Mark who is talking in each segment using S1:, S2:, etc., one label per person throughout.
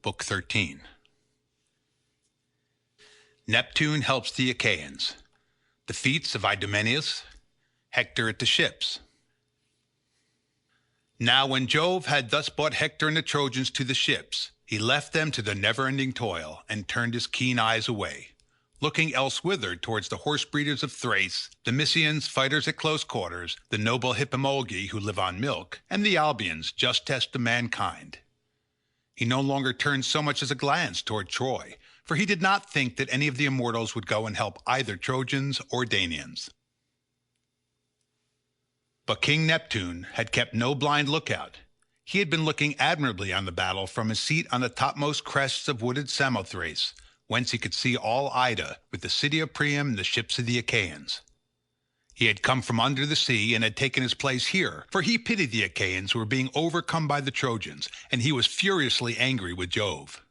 S1: Book 13. Neptune helps the Achaeans. The feats of Idomeneus, Hector at the ships. Now when Jove had thus brought Hector and the Trojans to the ships, he left them to their never-ending toil, and turned his keen eyes away, looking elsewhither towards the horse-breeders of Thrace, the Mysians, fighters at close quarters, the noble Hippomolgi who live on milk, and the Albians, just test of mankind. He no longer turned so much as a glance toward Troy, for he did not think that any of the immortals would go and help either Trojans or Danaans. But King Neptune had kept no blind lookout. He had been looking admirably on the battle from his seat on the topmost crests of wooded Samothrace, whence he could see all Ida, with the city of Priam and the ships of the Achaeans. He had come from under the sea and had taken his place here, for he pitied the Achaeans who were being overcome by the Trojans, and he was furiously angry with Jove.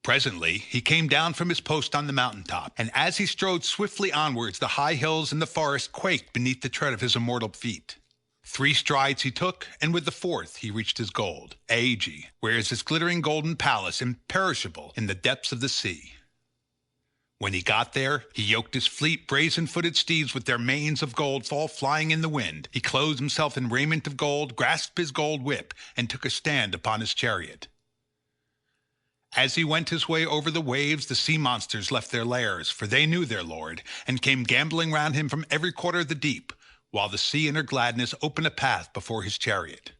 S1: Presently he came down from his post on the mountaintop, and as he strode swiftly onwards the high hills and the forest quaked beneath the tread of his immortal feet. 3 strides he took, and with the 4th he reached his gold, Aegae, where is his glittering golden palace, imperishable in the depths of the sea. When he got there, he yoked his fleet brazen-footed steeds with their manes of gold all flying in the wind. He clothed himself in raiment of gold, grasped his gold whip, and took a stand upon his chariot. As he went his way over the waves, the sea monsters left their lairs, for they knew their lord, and came gambling round him from every quarter of the deep, while the sea in her gladness opened a path before his chariot.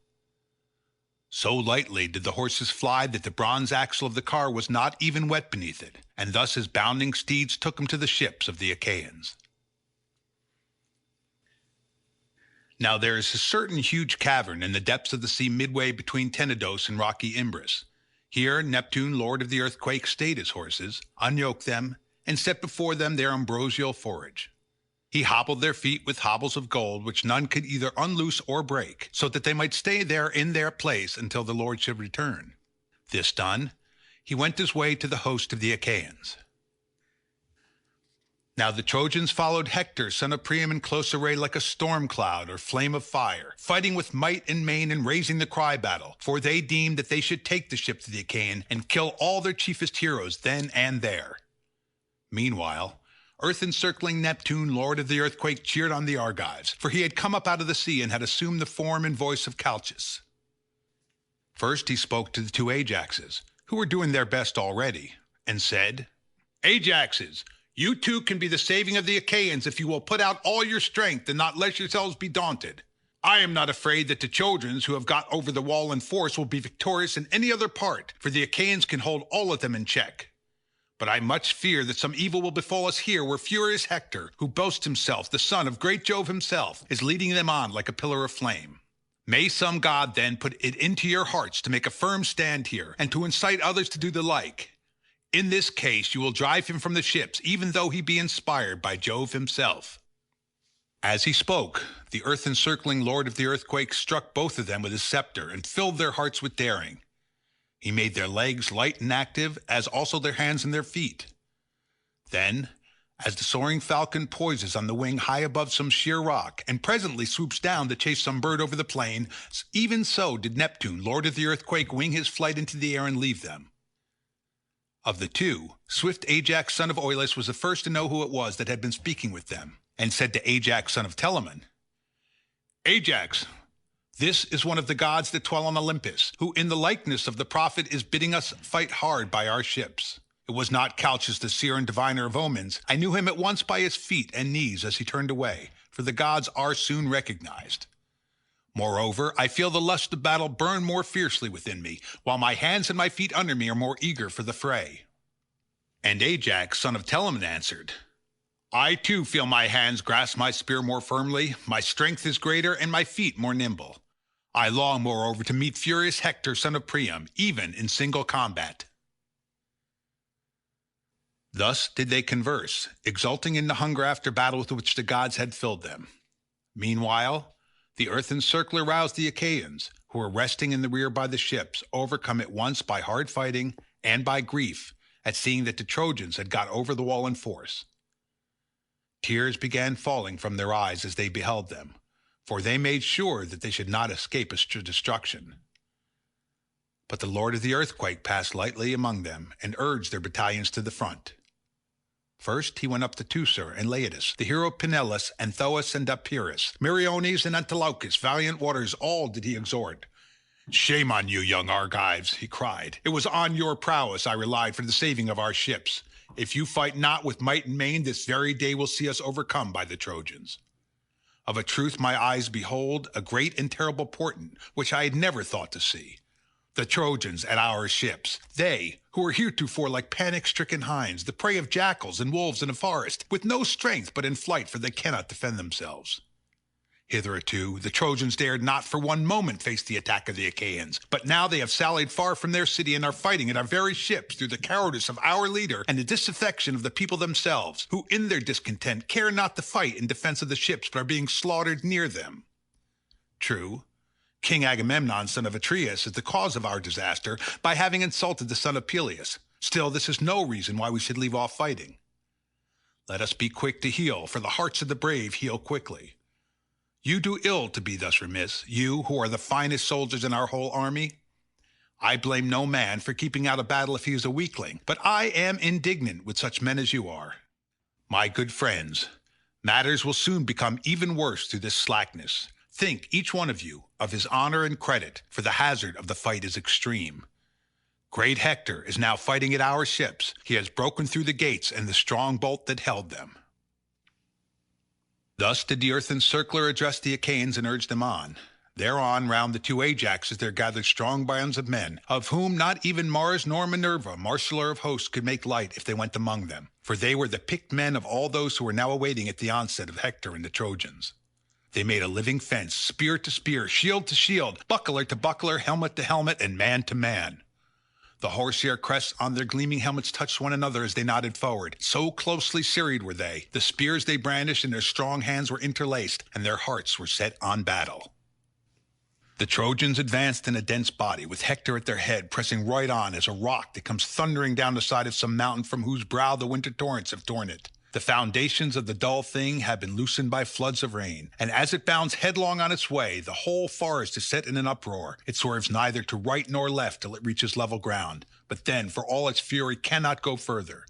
S1: So lightly did the horses fly that the bronze axle of the car was not even wet beneath it, and thus his bounding steeds took him to the ships of the Achaeans. Now there is a certain huge cavern in the depths of the sea midway between Tenedos and rocky Imbrus. Here Neptune, lord of the earthquake, stayed his horses, unyoked them, and set before them their ambrosial forage. He hobbled their feet with hobbles of gold, which none could either unloose or break, so that they might stay there in their place until the Lord should return. This done, he went his way to the host of the Achaeans. Now the Trojans followed Hector, son of Priam, in close array like a storm cloud or flame of fire, fighting with might and main and raising the cry battle, for they deemed that they should take the ships of the Achaeans and kill all their chiefest heroes then and there. Meanwhile, earth-encircling Neptune, lord of the earthquake, cheered on the Argives, for he had come up out of the sea and had assumed the form and voice of Calchas. First he spoke to the 2 Ajaxes, who were doing their best already, and said, "Ajaxes, you 2 can be the saving of the Achaeans if you will put out all your strength and not let yourselves be daunted. I am not afraid that the Trojans, who have got over the wall in force, will be victorious in any other part, for the Achaeans can hold all of them in check. But I much fear that some evil will befall us here, where furious Hector, who boasts himself the son of great Jove himself, is leading them on like a pillar of flame. May some god then put it into your hearts to make a firm stand here, and to incite others to do the like. In this case you will drive him from the ships, even though he be inspired by Jove himself." As he spoke, the earth-encircling lord of the earthquake struck both of them with his scepter and filled their hearts with daring. He made their legs light and active, as also their hands and their feet. Then, as the soaring falcon poises on the wing high above some sheer rock, and presently swoops down to chase some bird over the plain, even so did Neptune, lord of the earthquake, wing his flight into the air and leave them. Of the 2, swift Ajax, son of Oileus, was the first to know who it was that had been speaking with them, and said to Ajax, son of Telamon, "Ajax, this is one of the gods that dwell on Olympus, who in the likeness of the prophet is bidding us fight hard by our ships. It was not Calchas, the seer and diviner of omens. I knew him at once by his feet and knees as he turned away, for the gods are soon recognized. Moreover, I feel the lust of battle burn more fiercely within me, while my hands and my feet under me are more eager for the fray." And Ajax, son of Telamon, answered, "I too feel my hands grasp my spear more firmly, my strength is greater, and my feet more nimble. I long, moreover, to meet furious Hector, son of Priam, even in single combat." Thus did they converse, exulting in the hunger after battle with which the gods had filled them. Meanwhile, the earth-encircler roused the Achaeans, who were resting in the rear by the ships, overcome at once by hard fighting and by grief at seeing that the Trojans had got over the wall in force. Tears began falling from their eyes as they beheld them, for they made sure that they should not escape destruction. But the lord of the earthquake passed lightly among them and urged their battalions to the front. First he went up to Teucer and Laodice, the hero Penelus, and Thoas and Epirus, Meriones and Antilochus, valiant warriors, all did he exhort. "Shame on you, young Argives," he cried. "It was on your prowess I relied for the saving of our ships. If you fight not with might and main, this very day will see us overcome by the Trojans. Of a truth my eyes behold a great and terrible portent, which I had never thought to see. The Trojans at our ships, they, who were heretofore like panic-stricken hinds, the prey of jackals and wolves in a forest, with no strength but in flight, for they cannot defend themselves. Hitherto the Trojans dared not for one moment face the attack of the Achaeans, but now they have sallied far from their city and are fighting at our very ships through the cowardice of our leader and the disaffection of the people themselves, who in their discontent care not to fight in defense of the ships but are being slaughtered near them. True, King Agamemnon, son of Atreus, is the cause of our disaster by having insulted the son of Peleus. Still, this is no reason why we should leave off fighting. Let us be quick to heal, for the hearts of the brave heal quickly. You do ill to be thus remiss, you who are the finest soldiers in our whole army. I blame no man for keeping out of battle if he is a weakling, but I am indignant with such men as you are. My good friends, matters will soon become even worse through this slackness. Think, each one of you, of his honor and credit, for the hazard of the fight is extreme. Great Hector is now fighting at our ships. He has broken through the gates and the strong bolt that held them. Thus did the earthen circler address the Achaeans and urge them on. Thereon round the two Ajaxes there gathered strong bands of men, of whom not even Mars nor Minerva, marshaller of hosts, could make light if they went among them, for they were the picked men of all those who were now awaiting at the onset of Hector and the Trojans. They made a living fence, spear to spear, shield to shield, buckler to buckler, helmet to helmet, and man to man. The horsehair crests on their gleaming helmets touched one another as they nodded forward. So closely serried were they. The spears they brandished in their strong hands were interlaced, and their hearts were set on battle. The Trojans advanced in a dense body, with Hector at their head, pressing right on as a rock that comes thundering down the side of some mountain from whose brow the winter torrents have torn it. The foundations of the dull thing have been loosened by floods of rain, and as it bounds headlong on its way, the whole forest is set in an uproar. It swerves neither to right nor left till it reaches level ground, but then, for all its fury, cannot go further.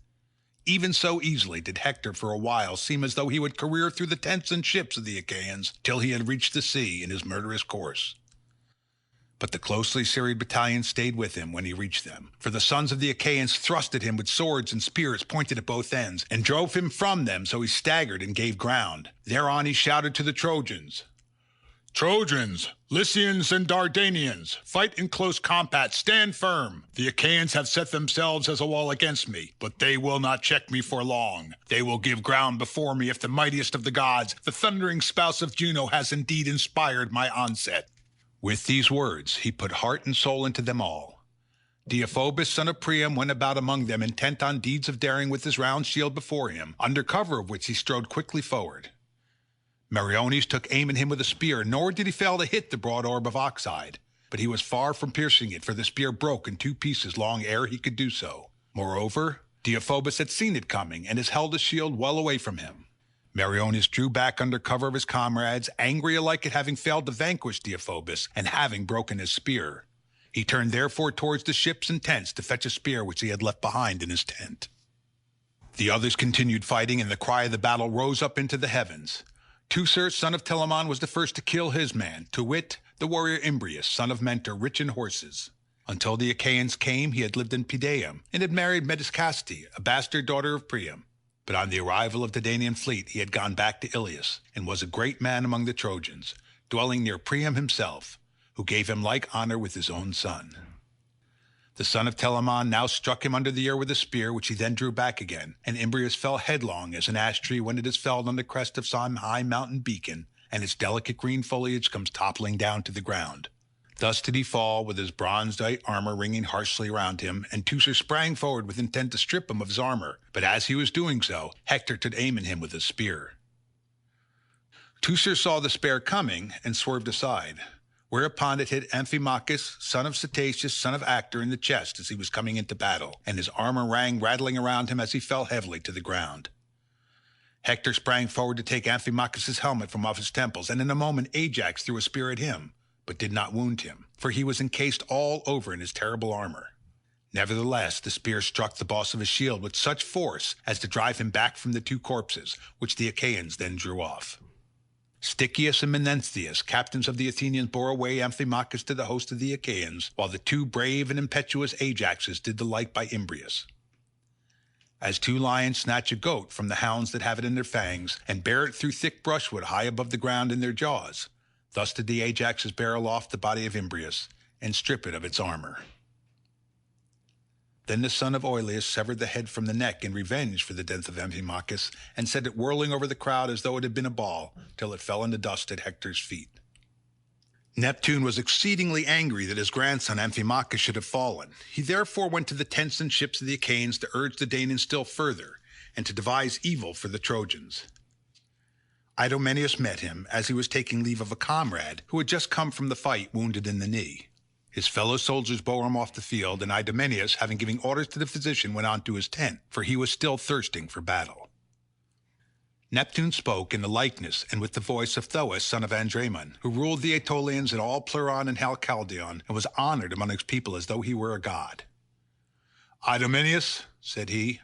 S1: Even so easily did Hector for a while seem as though he would career through the tents and ships of the Achaeans till he had reached the sea in his murderous course. But the closely serried battalion stayed with him when he reached them, for the sons of the Achaeans thrust at him with swords and spears pointed at both ends, and drove him from them so he staggered and gave ground. Thereon he shouted to the Trojans, "Trojans, Lycians, and Dardanians, fight in close combat, stand firm. The Achaeans have set themselves as a wall against me, but they will not check me for long. They will give ground before me if the mightiest of the gods, the thundering spouse of Juno, has indeed inspired my onset." With these words he put heart and soul into them all. Deiphobus, son of Priam, went about among them, intent on deeds of daring with his round shield before him, under cover of which he strode quickly forward. Meriones took aim at him with a spear, nor did he fail to hit the broad orb of oxide, but he was far from piercing it, for the spear broke in 2 pieces long ere he could do so. Moreover, Deiphobus had seen it coming, and has held his shield well away from him. Meriones drew back under cover of his comrades, angry alike at having failed to vanquish Deiphobus and having broken his spear. He turned therefore towards the ships and tents to fetch a spear which he had left behind in his tent. The others continued fighting, and the cry of the battle rose up into the heavens. Teucer, son of Telamon, was the first to kill his man, to wit, the warrior Imbrius, son of Mentor, rich in horses. Until the Achaeans came, he had lived in Pedaeum, and had married Mediscaste, a bastard daughter of Priam. But on the arrival of the Danaan fleet he had gone back to Iliad, and was a great man among the Trojans, dwelling near Priam himself, who gave him like honor with his own son. The son of Telamon now struck him under the ear with a spear, which he then drew back again, and Imbrius fell headlong as an ash tree when it is felled on the crest of some high mountain beacon, and its delicate green foliage comes toppling down to the ground. Thus did he fall, with his bronzed-white armor ringing harshly round him, and Teucer sprang forward with intent to strip him of his armor, but as he was doing so, Hector took aim at him with his spear. Teucer saw the spear coming, and swerved aside, whereupon it hit Amphimachus, son of Cetaceus, son of Actor, in the chest as he was coming into battle, and his armor rang rattling around him as he fell heavily to the ground. Hector sprang forward to take Amphimachus's helmet from off his temples, and in a moment Ajax threw a spear at him, but did not wound him, for he was encased all over in his terrible armor. Nevertheless, the spear struck the boss of his shield with such force as to drive him back from the two corpses, which the Achaeans then drew off. Stichius and Menelaus, captains of the Athenians, bore away Amphimachus to the host of the Achaeans, while the two brave and impetuous Ajaxes did the like by Imbrius. As two lions snatch a goat from the hounds that have it in their fangs, and bear it through thick brushwood high above the ground in their jaws, thus did the Ajaxes bear aloft the body of Imbrius, and strip it of its armor. Then the son of Oileus severed the head from the neck in revenge for the death of Amphimachus, and sent it whirling over the crowd as though it had been a ball, till it fell in the dust at Hector's feet. Neptune was exceedingly angry that his grandson Amphimachus should have fallen. He therefore went to the tents and ships of the Achaeans to urge the Danaans still further, and to devise evil for the Trojans. Idomeneus met him as he was taking leave of a comrade who had just come from the fight wounded in the knee. His fellow soldiers bore him off the field, and Idomeneus, having given orders to the physician, went on to his tent, for he was still thirsting for battle. Neptune spoke in the likeness and with the voice of Thoas, son of Andraemon, who ruled the Aetolians and all Pleuron and Chalcaldion, and was honored among his people as though he were a god. "Idomeneus," said he,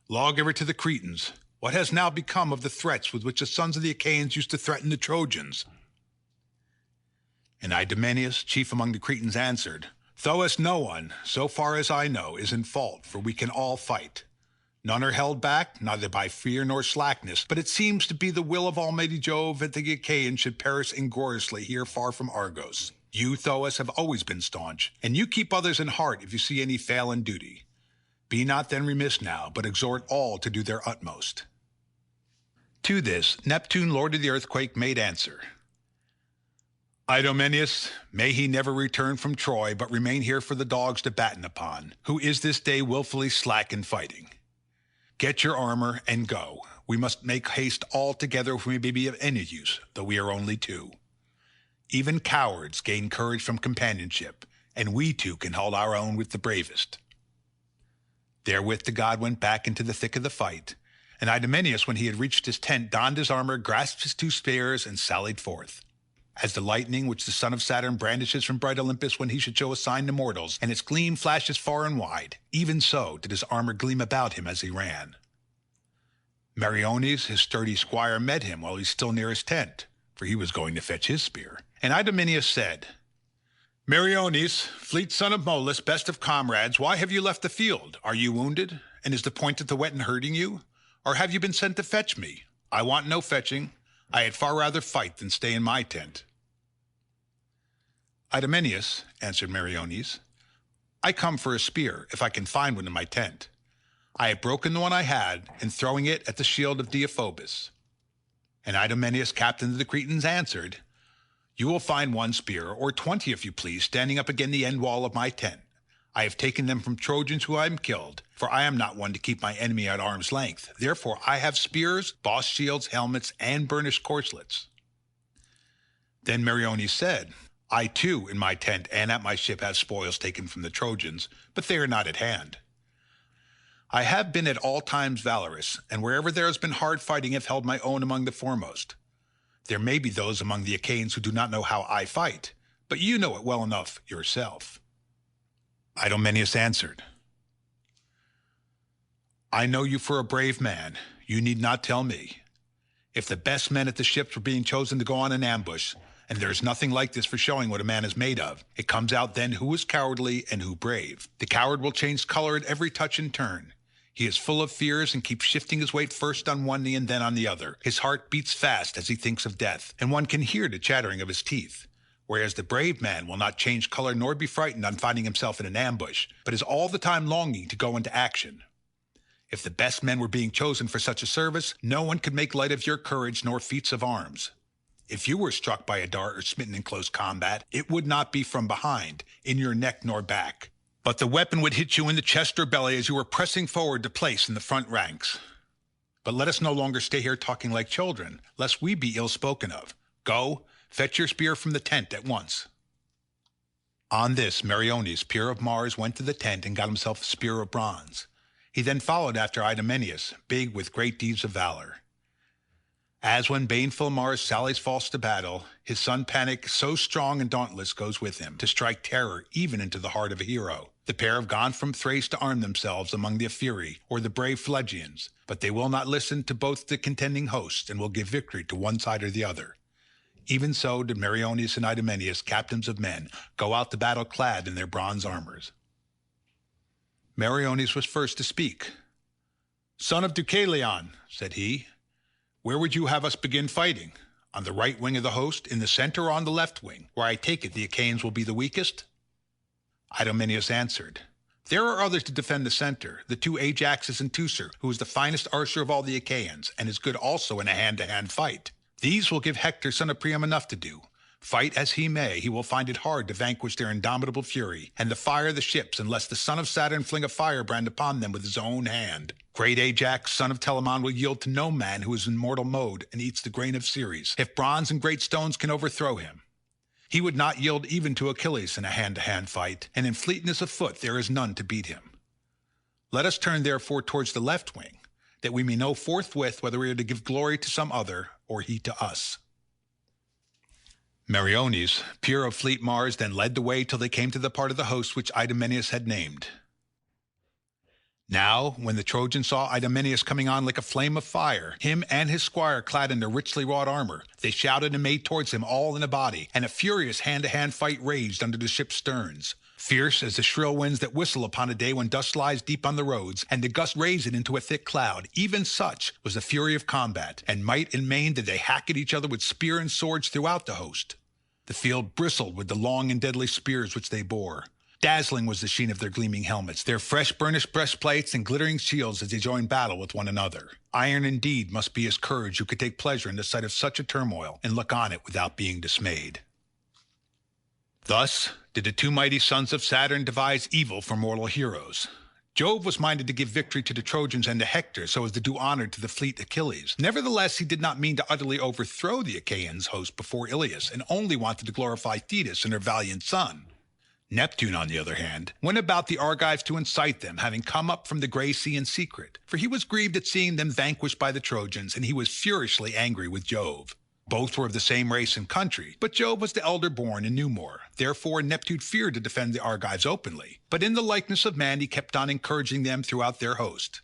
S1: "lawgiver to the Cretans, what has now become of the threats with which the sons of the Achaeans used to threaten the Trojans?" And Idomeneus, chief among the Cretans, answered, "Thoas, no one, so far as I know, is in fault, for we can all fight. None are held back, neither by fear nor slackness, but it seems to be the will of Almighty Jove that the Achaeans should perish ingloriously here far from Argos. You, Thoas, have always been staunch, and you keep others in heart if you see any fail in duty. Be not then remiss now, but exhort all to do their utmost." To this, Neptune, lord of the earthquake, made answer, "Idomeneus, may he never return from Troy, but remain here for the dogs to batten upon, who is this day willfully slack in fighting. Get your armor and go. We must make haste all together if we may be of any use, though we are only two. Even cowards gain courage from companionship, and we two can hold our own with the bravest." Therewith the god went back into the thick of the fight, and Idomeneus, when he had reached his tent, donned his armor, grasped his two spears, and sallied forth. As the lightning which the son of Saturn brandishes from bright Olympus when he should show a sign to mortals, and its gleam flashes far and wide, even so did his armor gleam about him as he ran. Meriones, his sturdy squire, met him while he was still near his tent, for he was going to fetch his spear. And Idomeneus said, "Meriones, fleet son of Molus, best of comrades, why have you left the field? Are you wounded? And is the point of the whetting hurting you? Or have you been sent to fetch me? I want no fetching. I had far rather fight than stay in my tent." "Idomeneus," answered Meriones, "I come for a spear, if I can find one in my tent. I have broken the one I had, in throwing it at the shield of Deiphobus." And Idomeneus, captain of the Cretans, answered, "You will find one spear, or 20 if you please, standing up against the end wall of my tent. I have taken them from Trojans who I am killed, for I am not one to keep my enemy at arm's length. Therefore I have spears, boss shields, helmets, and burnished corslets." Then Meriones said, "I too, in my tent and at my ship, have spoils taken from the Trojans, but they are not at hand. I have been at all times valorous, and wherever there has been hard fighting have held my own among the foremost. There may be those among the Achaeans who do not know how I fight, but you know it well enough yourself." Idomeneus answered, "I know you for a brave man. You need not tell me. If the best men at the ships were being chosen to go on an ambush, and there is nothing like this for showing what a man is made of, it comes out then who is cowardly and who brave. The coward will change color at every touch and turn. He is full of fears and keeps shifting his weight first on one knee and then on the other. His heart beats fast as he thinks of death, and one can hear the chattering of his teeth. Whereas the brave man will not change color nor be frightened on finding himself in an ambush, but is all the time longing to go into action. If the best men were being chosen for such a service, no one could make light of your courage nor feats of arms. If you were struck by a dart or smitten in close combat, it would not be from behind, in your neck nor back, but the weapon would hit you in the chest or belly as you were pressing forward to place in the front ranks. But let us no longer stay here talking like children, lest we be ill spoken of. Go, fetch your spear from the tent at once." On this, Meriones, peer of Mars, went to the tent and got himself a spear of bronze. He then followed after Idomeneus, big with great deeds of valor. As when baneful Mars sallies false to battle, his son Panic, so strong and dauntless, goes with him, to strike terror even into the heart of a hero. The pair have gone from Thrace to arm themselves among the Ephiri, or the brave Phlegians, but they will not listen to both the contending hosts, and will give victory to one side or the other. Even so did Meriones and Idomeneus, captains of men, go out to battle clad in their bronze armors. Meriones was first to speak. "Son of Deucalion," said he, "where would you have us begin fighting? On the right wing of the host, in the center, or on the left wing, where I take it the Achaeans will be the weakest?" Idomeneus answered, "There are others to defend the center, the two Ajaxes and Teucer, who is the finest archer of all the Achaeans, and is good also in a hand-to-hand fight. These will give Hector son of Priam enough to do. Fight as he may, he will find it hard to vanquish their indomitable fury, and to fire the ships, unless the son of Saturn fling a firebrand upon them with his own hand. Great Ajax, son of Telamon, will yield to no man who is in mortal mode and eats the grain of Ceres, if bronze and great stones can overthrow him. He would not yield even to Achilles in a hand-to-hand fight, and in fleetness of foot there is none to beat him. Let us turn therefore towards the left wing, that we may know forthwith whether we are to give glory to some other, or he to us." Meriones, peer of fleet Mars, then led the way till they came to the part of the host which Idomeneus had named. Now, when the Trojans saw Idomeneus coming on like a flame of fire, him and his squire clad in their richly wrought armor, they shouted and made towards him all in a body, and a furious hand-to-hand fight raged under the ship's sterns. Fierce as the shrill winds that whistle upon a day when dust lies deep on the roads, and the gust raise it into a thick cloud, even such was the fury of combat, and might and main did they hack at each other with spear and swords throughout the host. The field bristled with the long and deadly spears which they bore. Dazzling was the sheen of their gleaming helmets, their fresh burnished breastplates and glittering shields as they joined battle with one another. Iron indeed must be his courage who could take pleasure in the sight of such a turmoil, and look on it without being dismayed. Thus did the two mighty sons of Saturn devise evil for mortal heroes. Jove was minded to give victory to the Trojans and to Hector so as to do honor to the fleet Achilles. Nevertheless, he did not mean to utterly overthrow the Achaeans' host before Iliad, and only wanted to glorify Thetis and her valiant son. Neptune, on the other hand, went about the Argives to incite them, having come up from the Grey Sea in secret, for he was grieved at seeing them vanquished by the Trojans, and he was furiously angry with Jove. Both were of the same race and country, but Jove was the elder born and knew more. Therefore Neptune feared to defend the Argives openly, but in the likeness of man he kept on encouraging them throughout their host.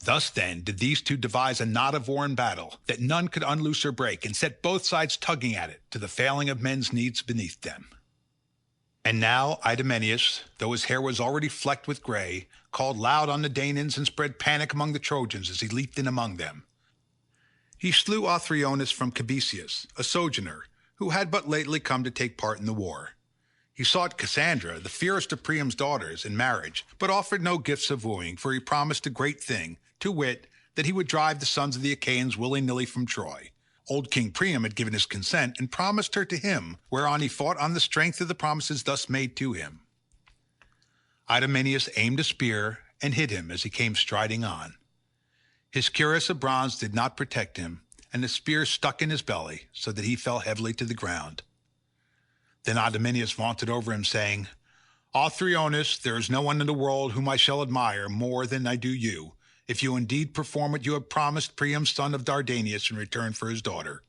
S1: Thus then did these two devise a knot of war in battle, that none could unloose or break, and set both sides tugging at it, to the failing of men's needs beneath them. And now Idomeneus, though his hair was already flecked with grey, called loud on the Danaans and spread panic among the Trojans as he leaped in among them. He slew Othryonis from Cabesus, a sojourner, who had but lately come to take part in the war. He sought Cassandra, the fairest of Priam's daughters, in marriage, but offered no gifts of wooing, for he promised a great thing, to wit, that he would drive the sons of the Achaeans willy-nilly from Troy. Old King Priam had given his consent, and promised her to him, whereon he fought on the strength of the promises thus made to him. Idomeneus aimed a spear, and hit him as he came striding on. His cuirass of bronze did not protect him, and the spear stuck in his belly, so that he fell heavily to the ground. Then Idomeneus vaunted over him, saying, "Othryonis, there is no one in the world whom I shall admire more than I do you, if you indeed perform what you have promised Priam son of Dardanus in return for his daughter.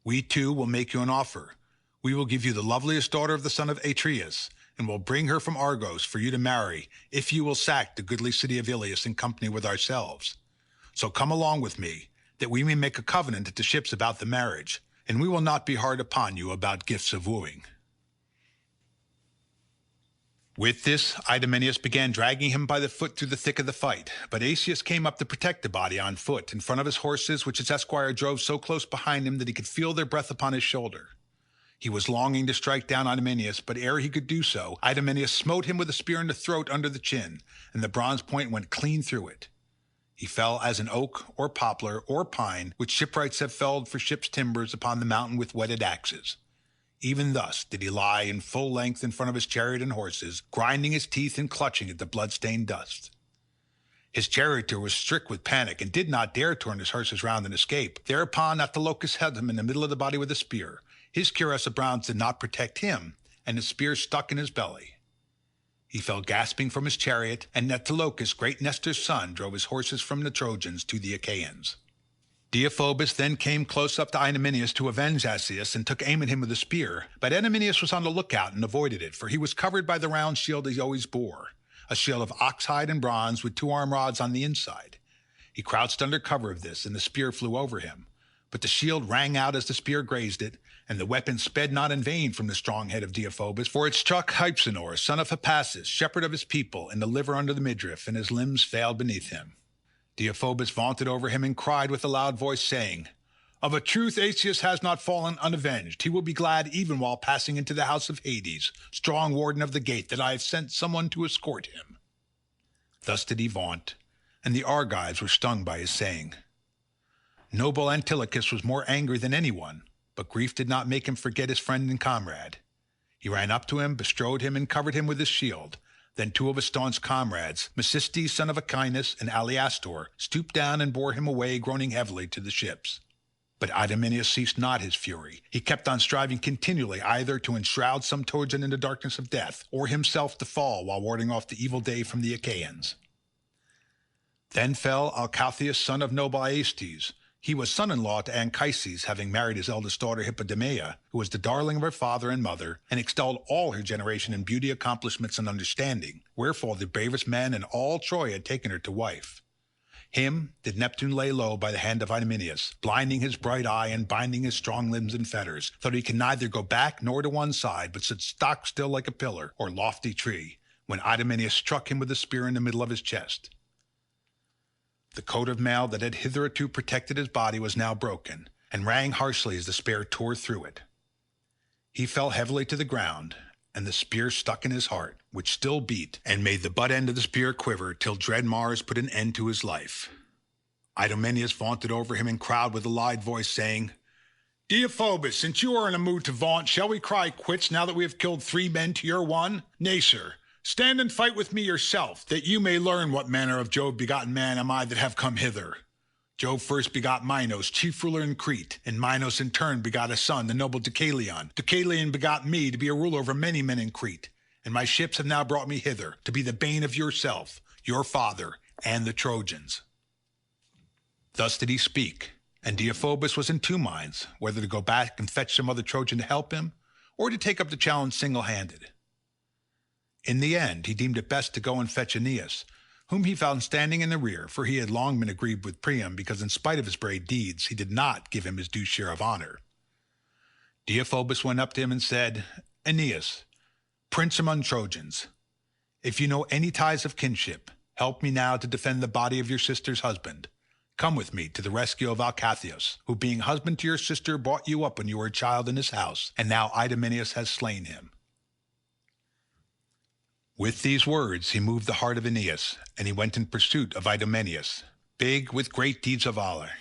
S1: We too will make you an offer. We will give you the loveliest daughter of the son of Atreus, and will bring her from Argos for you to marry, if you will sack the goodly city of Iliad in company with ourselves. So come along with me, that we may make a covenant at the ships about the marriage, and we will not be hard upon you about gifts of wooing." With this, Idomeneus began dragging him by the foot through the thick of the fight, but Odysseus came up to protect the body on foot, in front of his horses, which his esquire drove so close behind him that he could feel their breath upon his shoulder. He was longing to strike down Idomeneus, but ere he could do so, Idomeneus smote him with a spear in the throat under the chin, and the bronze point went clean through it. He fell as an oak, or poplar, or pine, which shipwrights have felled for ships' timbers upon the mountain with whetted axes. Even thus did he lie in full length in front of his chariot and horses, grinding his teeth and clutching at the blood-stained dust. His charioteer was strict with panic, and did not dare turn his horses round and escape. Thereupon Antilochus held him in the middle of the body with a spear. His cuirass of bronze did not protect him, and the spear stuck in his belly. He fell gasping from his chariot, and Antilochus, great Nestor's son, drove his horses from the Trojans to the Achaeans. Deiphobus then came close up to Idomeneus to avenge Odysseus and took aim at him with a spear, but Idomeneus was on the lookout and avoided it, for he was covered by the round shield he always bore, a shield of oxhide and bronze with 2 arm rods on the inside. He crouched under cover of this, and the spear flew over him. But the shield rang out as the spear grazed it, and the weapon sped not in vain from the strong head of Deiphobus, for it struck Hypsenor, son of Hippasus, shepherd of his people, in the liver under the midriff, and his limbs failed beneath him. Deiphobus vaunted over him and cried with a loud voice, saying, "Of a truth Odysseus has not fallen unavenged. He will be glad even while passing into the house of Hades, strong warden of the gate, that I have sent someone to escort him." Thus did he vaunt, and the Argives were stung by his saying. Noble Antilochus was more angry than anyone, but grief did not make him forget his friend and comrade. He ran up to him, bestrode him, and covered him with his shield. Then 2 of his staunch comrades, Mecistes son of Achaeans and Aleastor, stooped down and bore him away, groaning heavily, to the ships. But Idomeneus ceased not his fury. He kept on striving continually either to enshroud some Trojan in the darkness of death, or himself to fall while warding off the evil day from the Achaeans. Then fell Alcathous son of noble Aestes. He was son-in-law to Anchises, having married his eldest daughter Hippodamia, who was the darling of her father and mother, and excelled all her generation in beauty, accomplishments, and understanding, wherefore the bravest men in all Troy had taken her to wife. Him did Neptune lay low by the hand of Idomeneus, blinding his bright eye and binding his strong limbs in fetters, so that he could neither go back nor to one side, but stood stock still like a pillar or lofty tree, when Idomeneus struck him with a spear in the middle of his chest. The coat of mail that had hitherto protected his body was now broken, and rang harshly as the spear tore through it. He fell heavily to the ground, and the spear stuck in his heart, which still beat, and made the butt end of the spear quiver till dread Mars put an end to his life. Idomeneus vaunted over him and cried with a loud voice, saying, "Deiphobus, since you are in a mood to vaunt, shall we cry quits now that we have killed 3 men to your 1? Nay, sir. Stand and fight with me yourself, that you may learn what manner of Jove-begotten man am I that have come hither. Jove first begot Minos, chief ruler in Crete, and Minos in turn begot a son, the noble Deucalion. Deucalion begot me to be a ruler over many men in Crete, and my ships have now brought me hither, to be the bane of yourself, your father, and the Trojans." Thus did he speak, and Deiphobus was in 2 minds, whether to go back and fetch some other Trojan to help him, or to take up the challenge single-handed. In the end, he deemed it best to go and fetch Aeneas, whom he found standing in the rear, for he had long been aggrieved with Priam, because in spite of his brave deeds, he did not give him his due share of honor. Deiphobus went up to him and said, "Aeneas, prince among Trojans, if you know any ties of kinship, help me now to defend the body of your sister's husband. Come with me to the rescue of Alcathous, who being husband to your sister brought you up when you were a child in his house, and now Idomeneus has slain him." With these words he moved the heart of Aeneas, and he went in pursuit of Idomeneus, big with great deeds of valor.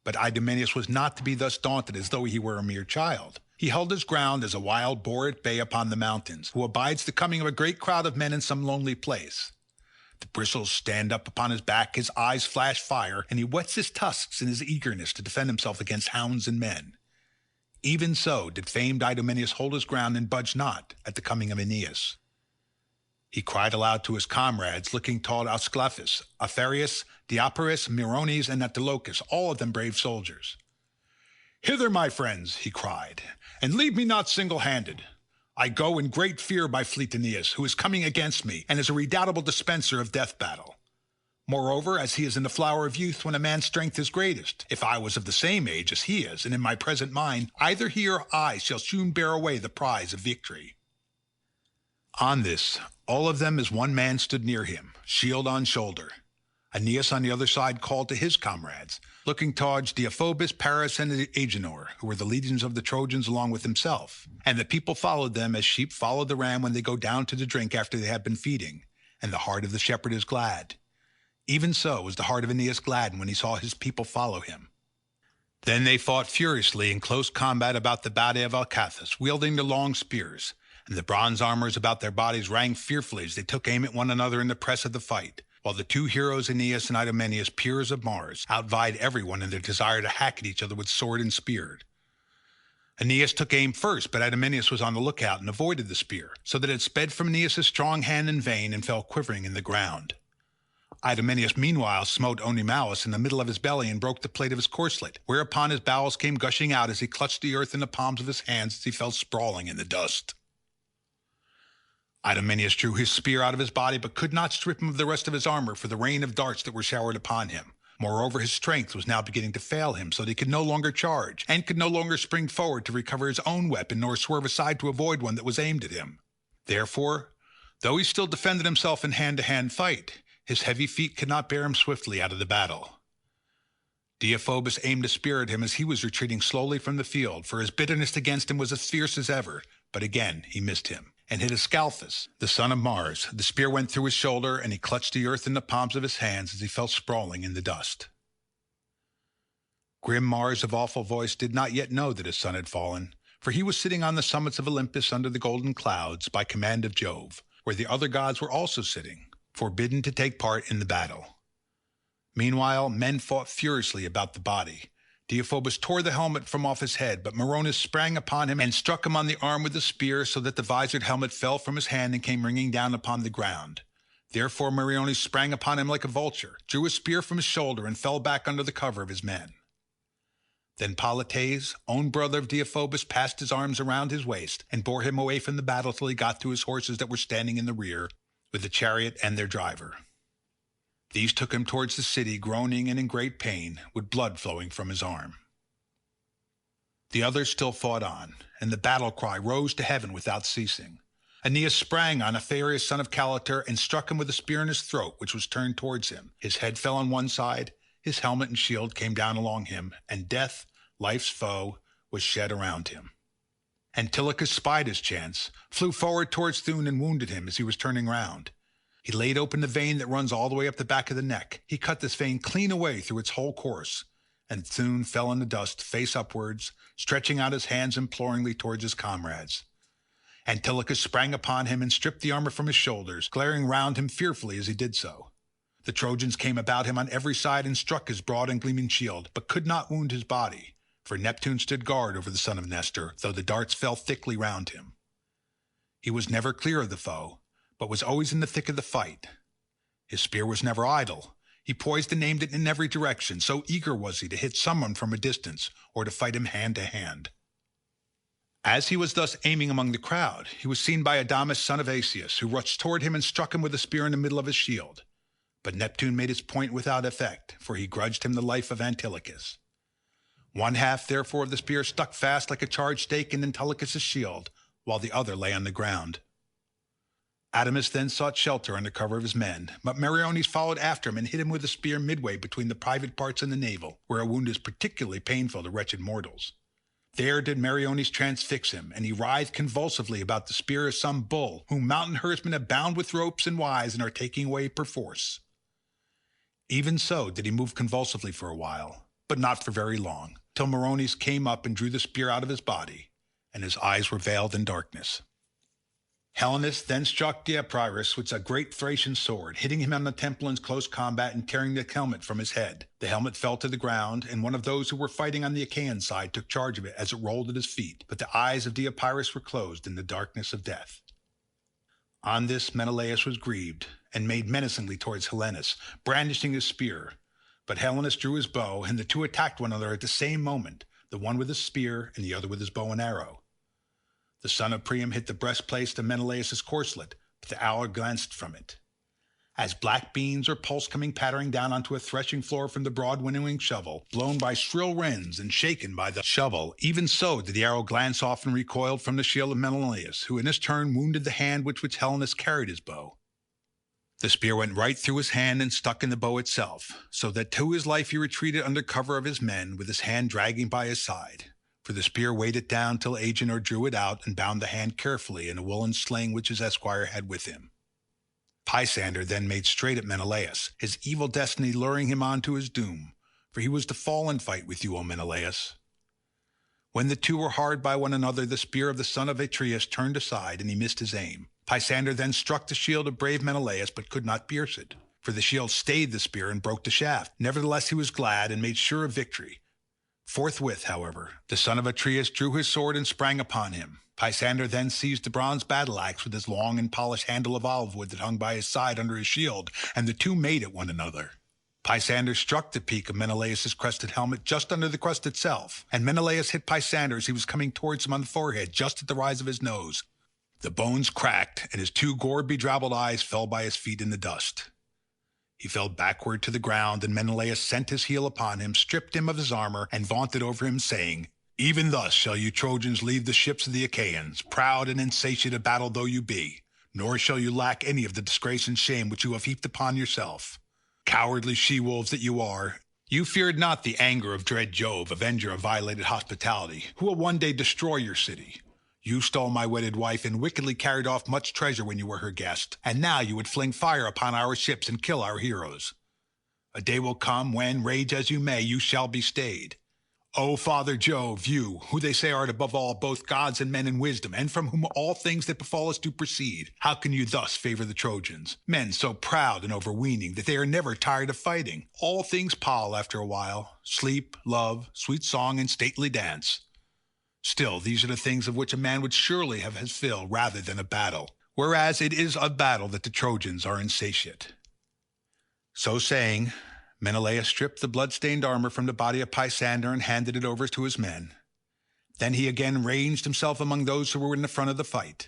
S1: But Idomeneus was not to be thus daunted as though he were a mere child. He held his ground as a wild boar at bay upon the mountains, who abides the coming of a great crowd of men in some lonely place. The bristles stand up upon his back, his eyes flash fire, and he whets his tusks in his eagerness to defend himself against hounds and men. Even so did famed Idomeneus hold his ground and budge not at the coming of Aeneas. He cried aloud to his comrades, looking toward Ascalaphus, Apharius, Diaparis, Meriones, and Antilochus, all of them brave soldiers. "Hither, my friends," he cried, "and leave me not single-handed. I go in great fear by fleet Aeneas, who is coming against me, and is a redoubtable dispenser of death battle. Moreover, as he is in the flower of youth when a man's strength is greatest, if I was of the same age as he is, and in my present mind, either he or I shall soon bear away the prize of victory." On this, all of them as one man stood near him, shield on shoulder. Aeneas on the other side called to his comrades, looking towards Deiphobus, Paris, and Agenor, who were the legions of the Trojans along with himself. And the people followed them as sheep follow the ram when they go down to the drink after they have been feeding, and the heart of the shepherd is glad. Even so was the heart of Aeneas gladdened when he saw his people follow him. Then they fought furiously in close combat about the body of Alcathous, wielding their long spears, and the bronze armors about their bodies rang fearfully as they took aim at one another in the press of the fight, while the 2 heroes Aeneas and Idomeneus, peers of Mars, outvied everyone in their desire to hack at each other with sword and spear. Aeneas took aim first, but Idomeneus was on the lookout and avoided the spear, so that it sped from Aeneas' strong hand in vain and fell quivering in the ground. Idomeneus meanwhile smote Menelaus in the middle of his belly and broke the plate of his corslet, whereupon his bowels came gushing out as he clutched the earth in the palms of his hands as he fell sprawling in the dust. Idomeneus drew his spear out of his body, but could not strip him of the rest of his armor for the rain of darts that were showered upon him. Moreover, his strength was now beginning to fail him, so that he could no longer charge, and could no longer spring forward to recover his own weapon, nor swerve aside to avoid one that was aimed at him. Therefore, though he still defended himself in hand-to-hand fight, his heavy feet could not bear him swiftly out of the battle. Deiphobus aimed a spear at him as he was retreating slowly from the field, for his bitterness against him was as fierce as ever, but again he missed him, and hit Ascalaphus, the son of Mars. The spear went through his shoulder, and he clutched the earth in the palms of his hands as he fell sprawling in the dust. Grim Mars of awful voice did not yet know that his son had fallen, for he was sitting on the summits of Olympus under the golden clouds by command of Jove, where the other gods were also sitting, forbidden to take part in the battle. Meanwhile, men fought furiously about the body. Deiphobus tore the helmet from off his head, but Meriones sprang upon him and struck him on the arm with a spear, so that the visored helmet fell from his hand and came ringing down upon the ground. Therefore Meriones sprang upon him like a vulture, drew a spear from his shoulder, and fell back under the cover of his men. Then Polites, own brother of Deiphobus, passed his arms around his waist, and bore him away from the battle till he got to his horses that were standing in the rear, with the chariot and their driver. These took him towards the city, groaning and in great pain, with blood flowing from his arm. The others still fought on, and the battle cry rose to heaven without ceasing. Aeneas sprang on Aphareus son of Caletor and struck him with a spear in his throat, which was turned towards him. His head fell on one side, his helmet and shield came down along him, and death, life's foe, was shed around him. Antilochus spied his chance, flew forward towards Thune and wounded him as he was turning round. He laid open the vein that runs all the way up the back of the neck. He cut this vein clean away through its whole course, and Thune fell in the dust, face upwards, stretching out his hands imploringly towards his comrades. Antilochus sprang upon him and stripped the armor from his shoulders, glaring round him fearfully as he did so. The Trojans came about him on every side and struck his broad and gleaming shield, but could not wound his body, for Neptune stood guard over the son of Nestor, though the darts fell thickly round him. He was never clear of the foe, but was always in the thick of the fight. His spear was never idle. He poised and aimed it in every direction, so eager was he to hit someone from a distance, or to fight him hand to hand. As he was thus aiming among the crowd, he was seen by Adamas son of Odysseus, who rushed toward him and struck him with a spear in the middle of his shield. But Neptune made its point without effect, for he grudged him the life of Antilochus. One half, therefore, of the spear stuck fast like a charged stake in Antilochus's shield, while the other lay on the ground. Adamas then sought shelter under cover of his men, but Meriones followed after him and hit him with a spear midway between the private parts and the navel, where a wound is particularly painful to wretched mortals. There did Meriones transfix him, and he writhed convulsively about the spear as some bull, whom mountain herdsmen have bound with ropes and withes and are taking away perforce. Even so did he move convulsively for a while, but not for very long, till Meriones came up and drew the spear out of his body, and his eyes were veiled in darkness. Helenus then struck Deipyrus with a great Thracian sword, hitting him on the temple in close combat and tearing the helmet from his head. The helmet fell to the ground, and one of those who were fighting on the Achaean side took charge of it as it rolled at his feet, but the eyes of Deipyrus were closed in the darkness of death. On this Menelaus was grieved, and made menacingly towards Helenus, brandishing his spear. But Helenus drew his bow, and the two attacked one another at the same moment, the one with his spear and the other with his bow and arrow. The son of Priam hit the breastplate of Menelaus' corslet, but the arrow glanced from it. As black beans or pulse coming pattering down onto a threshing floor from the broad winnowing shovel, blown by shrill winds and shaken by the shovel, even so did the arrow glance off and recoiled from the shield of Menelaus, who in his turn wounded the hand which Helenus carried his bow. The spear went right through his hand and stuck in the bow itself, so that to his life he retreated under cover of his men, with his hand dragging by his side. For the spear weighed it down till Agenor drew it out and bound the hand carefully in a woolen sling which his esquire had with him. Pisander then made straight at Menelaus, his evil destiny luring him on to his doom, for he was to fall and fight with you, O Menelaus. When the two were hard by one another, the spear of the son of Atreus turned aside, and he missed his aim. Pisander then struck the shield of brave Menelaus, but could not pierce it, for the shield stayed the spear and broke the shaft. Nevertheless he was glad and made sure of victory. Forthwith, however, the son of Atreus drew his sword and sprang upon him. Pisander then seized the bronze battle-axe with his long and polished handle of olive wood that hung by his side under his shield, and the two made at one another. Pisander struck the peak of Menelaus' crested helmet just under the crest itself, and Menelaus hit Pisander as he was coming towards him on the forehead just at the rise of his nose. The bones cracked, and his two gore-bedrabbled eyes fell by his feet in the dust. He fell backward to the ground, and Menelaus sent his heel upon him, stripped him of his armor, and vaunted over him, saying, "Even thus shall you Trojans leave the ships of the Achaeans, proud and insatiate of battle though you be, nor shall you lack any of the disgrace and shame which you have heaped upon yourself. Cowardly she-wolves that you are, you feared not the anger of dread Jove, avenger of violated hospitality, who will one day destroy your city. You stole my wedded wife and wickedly carried off much treasure when you were her guest, and now you would fling fire upon our ships and kill our heroes. A day will come when, rage as you may, you shall be stayed. O Father Jove, you, who they say art above all both gods and men in wisdom, and from whom all things that befall us do proceed, how can you thus favor the Trojans, men so proud and overweening that they are never tired of fighting? All things pall after a while, sleep, love, sweet song, and stately dance. Still, these are the things of which a man would surely have his fill rather than a battle, whereas it is of battle that the Trojans are insatiate." So saying, Menelaus stripped the blood-stained armor from the body of Pisander and handed it over to his men. Then he again ranged himself among those who were in the front of the fight.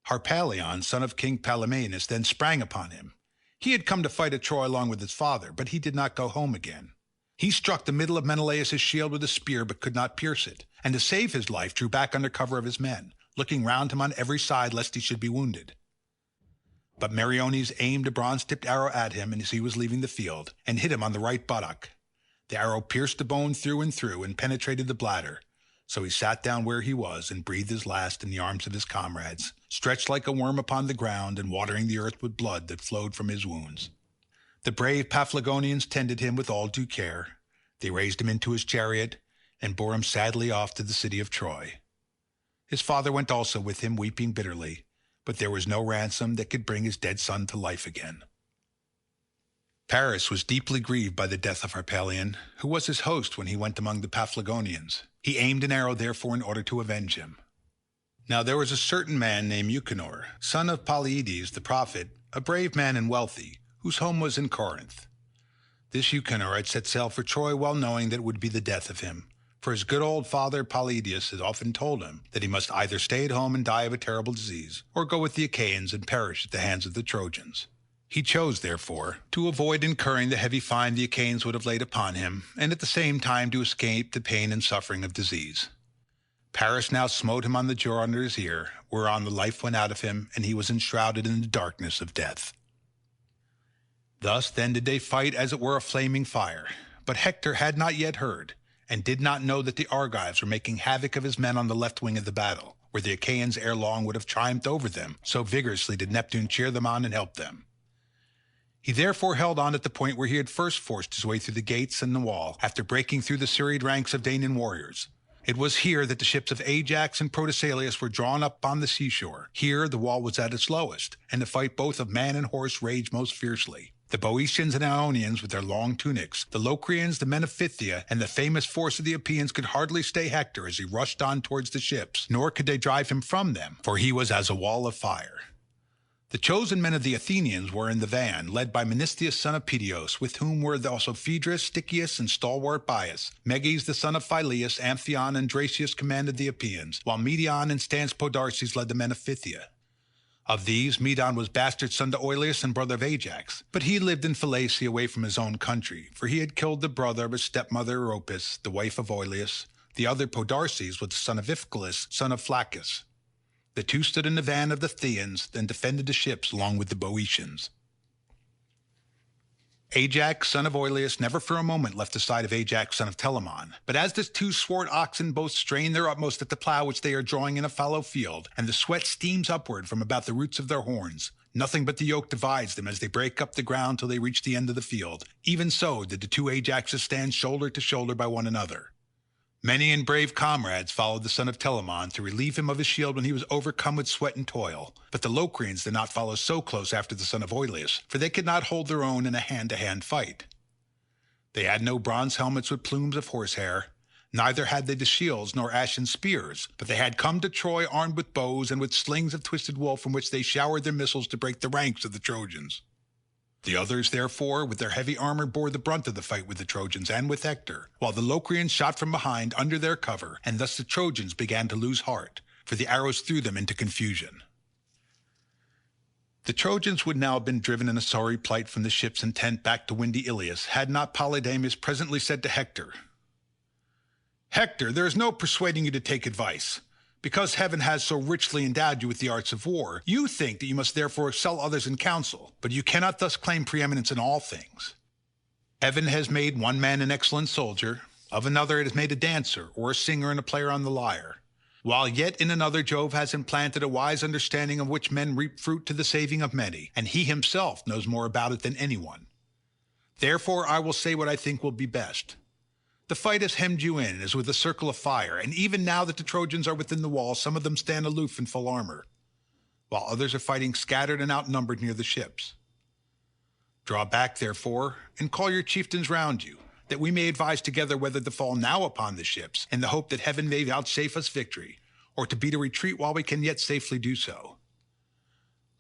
S1: Harpalion, son of King Palamenes, then sprang upon him. He had come to fight at Troy along with his father, but he did not go home again. He struck the middle of Menelaus' shield with a spear, but could not pierce it, and to save his life drew back under cover of his men, looking round him on every side lest he should be wounded. But Meriones aimed a bronze-tipped arrow at him as he was leaving the field, and hit him on the right buttock. The arrow pierced the bone through and penetrated the bladder, so he sat down where he was and breathed his last in the arms of his comrades, stretched like a worm upon the ground and watering the earth with blood that flowed from his wounds. The brave Paphlagonians tended him with all due care. They raised him into his chariot and bore him sadly off to the city of Troy. His father went also with him, weeping bitterly, but there was no ransom that could bring his dead son to life again. Paris was deeply grieved by the death of Harpalion, who was his host when he went among the Paphlagonians. He aimed an arrow, therefore, in order to avenge him. Now there was a certain man named Euchenor, son of Polyides the prophet, a brave man and wealthy, whose home was in Corinth. This Euchenor had set sail for Troy, well knowing that it would be the death of him, for his good old father Polyides had often told him that he must either stay at home and die of a terrible disease, or go with the Achaeans and perish at the hands of the Trojans. He chose, therefore, to avoid incurring the heavy fine the Achaeans would have laid upon him, and at the same time to escape the pain and suffering of disease. Paris now smote him on the jaw under his ear, whereon the life went out of him, and he was enshrouded in the darkness of death. Thus then did they fight as it were a flaming fire, but Hector had not yet heard, and did not know that the Argives were making havoc of his men on the left wing of the battle, where the Achaeans ere long would have triumphed over them, so vigorously did Neptune cheer them on and help them. He therefore held on at the point where he had first forced his way through the gates and the wall, after breaking through the serried ranks of Danaan warriors. It was here that the ships of Ajax and Protesilaus were drawn up on the seashore. Here the wall was at its lowest, and the fight both of man and horse raged most fiercely. The Boeotians and Ionians with their long tunics, the Locrians, the men of Phthia, and the famous force of the Epeans could hardly stay Hector as he rushed on towards the ships, nor could they drive him from them, for he was as a wall of fire. The chosen men of the Athenians were in the van, led by Menestheus son of Peteos, with whom were also Phaedrus, Stichius, and stalwart Bias. Meges the son of Phyleus, Amphion, and Dracius commanded the Epeans, while Medon and Stans Podarces led the men of Phthia. Of these, Medon was bastard son to Oileus and brother of Ajax, but he lived in Phylace away from his own country, for he had killed the brother of his stepmother Europis, the wife of Oileus. The other Podarces was the son of Iphiclus, son of Flaccus. The two stood in the van of the Phthians, then defended the ships along with the Boeotians. Ajax, son of Oileus, never for a moment left the side of Ajax, son of Telamon. But as the two swart oxen both strain their utmost at the plough which they are drawing in a fallow field, and the sweat steams upward from about the roots of their horns, nothing but the yoke divides them as they break up the ground till they reach the end of the field. Even so did the two Ajaxes stand shoulder to shoulder by one another. Many and brave comrades followed the son of Telamon to relieve him of his shield when he was overcome with sweat and toil, but the Locrians did not follow so close after the son of Oileus, for they could not hold their own in a hand-to-hand fight. They had no bronze helmets with plumes of horsehair, Neither had they the shields nor ashen spears, but they had come to Troy armed with bows and with slings of twisted wool from which they showered their missiles to break the ranks of the Trojans. The others, therefore, with their heavy armor bore the brunt of the fight with the Trojans and with Hector, while the Locrians shot from behind under their cover, and thus the Trojans began to lose heart, for the arrows threw them into confusion. The Trojans would now have been driven in a sorry plight from the ships and tent back to windy Ilias, had not Polydamas presently said to Hector, "Hector, there is no persuading you to take advice. Because heaven has so richly endowed you with the arts of war, you think that you must therefore excel others in counsel, but you cannot thus claim preeminence in all things. Heaven has made one man an excellent soldier, of another it has made a dancer, or a singer and a player on the lyre, while yet in another Jove has implanted a wise understanding of which men reap fruit to the saving of many, and he himself knows more about it than anyone. Therefore I will say what I think will be best. The fight has hemmed you in as with a circle of fire, and even now that the Trojans are within the wall, some of them stand aloof in full armor, while others are fighting scattered and outnumbered near the ships. Draw back, therefore, and call your chieftains round you, that we may advise together whether to fall now upon the ships, in the hope that heaven may vouchsafe us victory, or to beat a retreat while we can yet safely do so.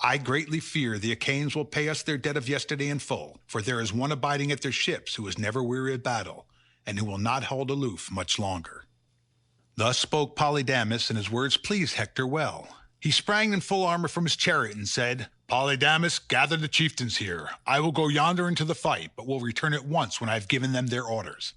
S1: I greatly fear the Achaeans will pay us their debt of yesterday in full, for there is one abiding at their ships who is never weary of battle, and who will not hold aloof much longer." Thus spoke Polydamas, and his words pleased Hector well. He sprang in full armor from his chariot and said, "Polydamas, gather the chieftains here. I will go yonder into the fight, but will return at once when I have given them their orders."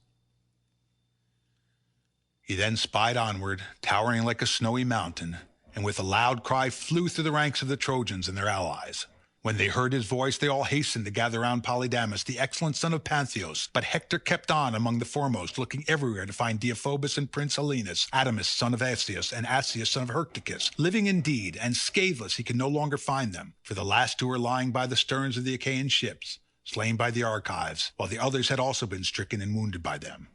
S1: He then spied onward, towering like a snowy mountain, and with a loud cry flew through the ranks of the Trojans and their allies. When they heard his voice, they all hastened to gather round Polydamas, the excellent son of Pantheos, but Hector kept on among the foremost, looking everywhere to find Deiphobus and Prince Helenus, Adamas son of Odysseus, and Asius son of Hyrtacus, living indeed, and scatheless he could no longer find them, for the last two were lying by the sterns of the Achaean ships, slain by the Argives, while the others had also been stricken and wounded by them.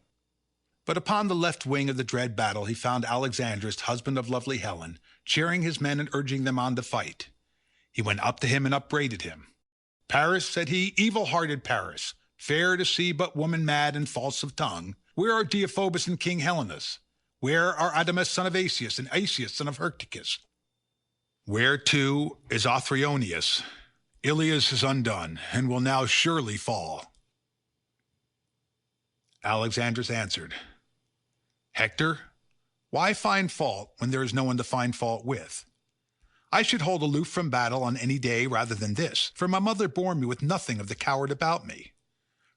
S1: But upon the left wing of the dread battle he found Alexandrus, husband of lovely Helen, cheering his men and urging them on to fight. He went up to him and upbraided him. "Paris," said he, "evil-hearted Paris, fair to see but woman-mad and false of tongue, where are Deiphobus and King Helenus? Where are Adamas son of Asius and Asius son of Hyrtacus? Where, too, is Othryoneus? Ilias is undone, and will now surely fall." Alexandrus answered, "Hector, why find fault when there is no one to find fault with? I should hold aloof from battle on any day rather than this, for my mother bore me with nothing of the coward about me.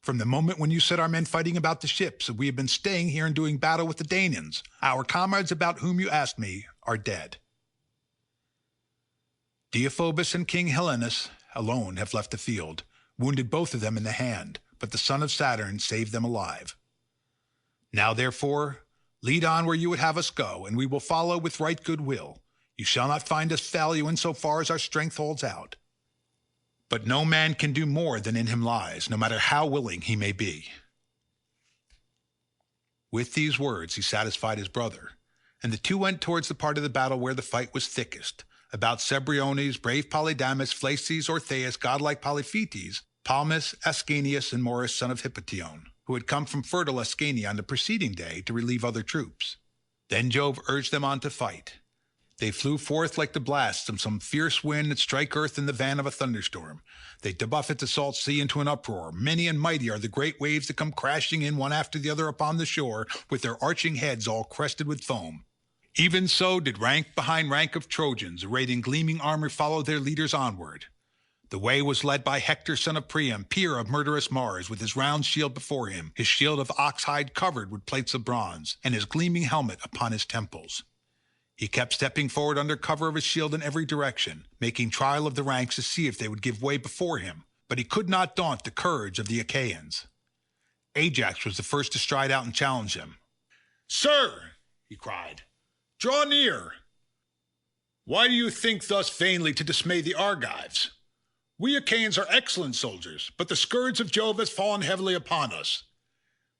S1: From the moment when you set our men fighting about the ships, we have been staying here and doing battle with the Danaans. Our comrades about whom you asked me are dead. Deiphobus and King Helenus alone have left the field, wounded both of them in the hand, but the son of Saturn saved them alive. Now, therefore, lead on where you would have us go, and we will follow with right good will. You shall not find us fail you in so far as our strength holds out. But no man can do more than in him lies, no matter how willing he may be." With these words he satisfied his brother, and the two went towards the part of the battle where the fight was thickest, about Cebriones, brave Polydamas, Phlaces, Orthaeus, godlike Polyphetes, Palmus, Ascanius, and Morus son of Hippotion, who had come from fertile Ascania on the preceding day to relieve other troops. Then Jove urged them on to fight. They flew forth like the blasts of some fierce wind that strike earth in the van of a thunderstorm. They buffet the salt sea into an uproar. Many and mighty are the great waves that come crashing in one after the other upon the shore, with their arching heads all crested with foam. Even so did rank behind rank of Trojans, arrayed in gleaming armor, follow their leaders onward. The way was led by Hector son of Priam, peer of murderous Mars, with his round shield before him, his shield of ox hide covered with plates of bronze, and his gleaming helmet upon his temples. He kept stepping forward under cover of his shield in every direction, making trial of the ranks to see if they would give way before him, but he could not daunt the courage of the Achaeans. Ajax was the first to stride out and challenge him. "Sir," he cried, "draw near. Why do you think thus vainly to dismay the Argives? We Achaeans are excellent soldiers, but the scourge of Jove has fallen heavily upon us.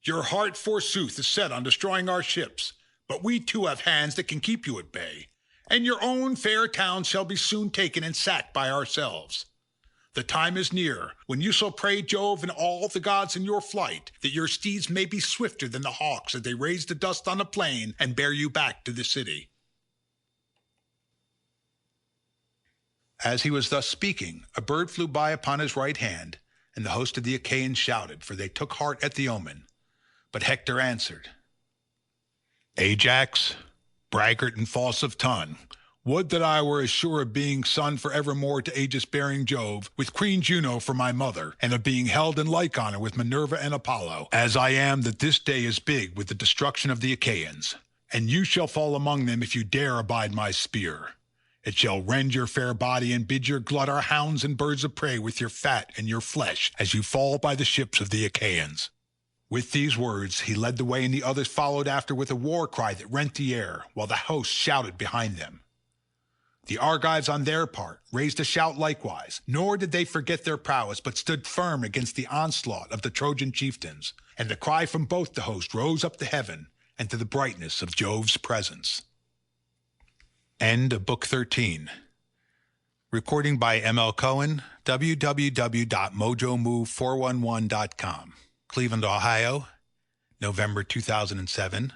S1: Your heart, forsooth, is set on destroying our ships, but we too have hands that can keep you at bay, and your own fair town shall be soon taken and sacked by ourselves. The time is near, when you shall pray Jove and all the gods in your flight, that your steeds may be swifter than the hawks as they raise the dust on the plain and bear you back to the city. As he was thus speaking, a bird flew by upon his right hand, and the host of the Achaeans shouted, for they took heart at the omen. But Hector answered, Ajax, braggart and false of tongue, would that I were as sure of being son for evermore to aegis-bearing Jove, with Queen Juno for my mother, and of being held in like honor with Minerva and Apollo, as I am that this day is big with the destruction of the Achaeans. And you shall fall among them if you dare abide my spear. It shall rend your fair body and bid your glut our hounds and birds of prey with your fat and your flesh, as you fall by the ships of the Achaeans. With these words he led the way, and the others followed after with a war cry that rent the air, while the host shouted behind them. The Argives on their part raised a shout likewise, nor did they forget their prowess, but stood firm against the onslaught of the Trojan chieftains, and the cry from both the hosts rose up to heaven and to the brightness of Jove's presence. End of Book 13. Recording by M.L. Cohen, www.mojomove411.com. Cleveland, Ohio, November 2007.